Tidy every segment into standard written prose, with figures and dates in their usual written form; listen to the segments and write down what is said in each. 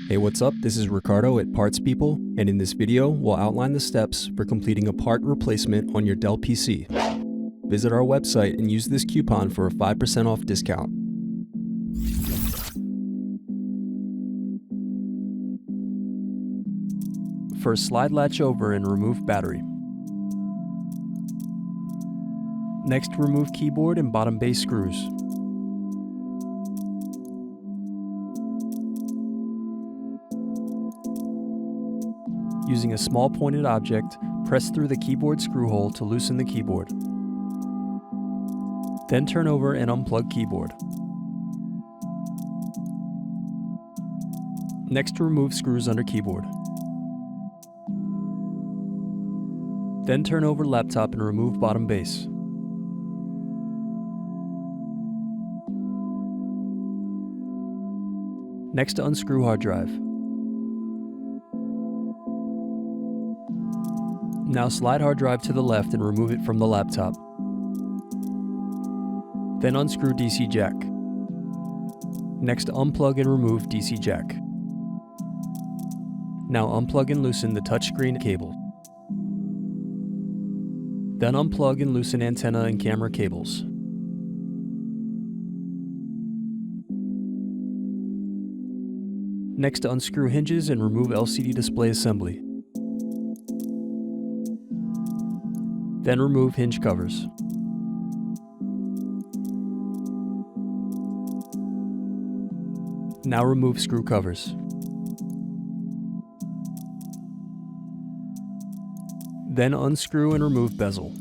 Hey, what's up? This is Ricardo at Parts People, and in this video, we'll outline the steps for completing a part replacement on your Dell PC. Visit our website and use this coupon for a 5% off discount. First, slide latch over and remove battery. Next, remove keyboard and bottom base screws. Using a small pointed object, press through the keyboard screw hole to loosen the keyboard. Then turn over and unplug keyboard. Next, remove screws under keyboard. Then turn over laptop and remove bottom base. Next, unscrew hard drive. Now slide hard drive to the left and remove it from the laptop. Then unscrew DC jack. Next, unplug and remove DC jack. Now unplug and loosen the touchscreen cable. Then unplug and loosen antenna and camera cables. Next, unscrew hinges and remove LCD display assembly. Then remove hinge covers. Now remove screw covers. Then unscrew and remove bezel.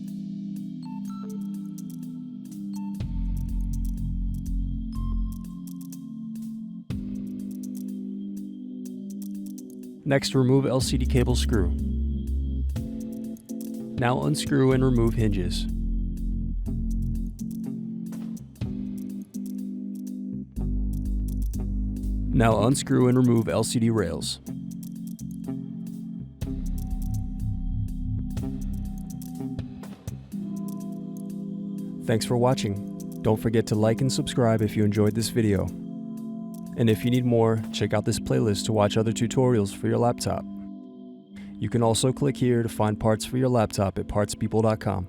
Next, remove LCD cable screw. Now unscrew and remove hinges. Now unscrew and remove LCD rails. Thanks for watching. Don't forget to like and subscribe if you enjoyed this video. And if you need more, check out this playlist to watch other tutorials for your laptop. You can also click here to find parts for your laptop at partspeople.com.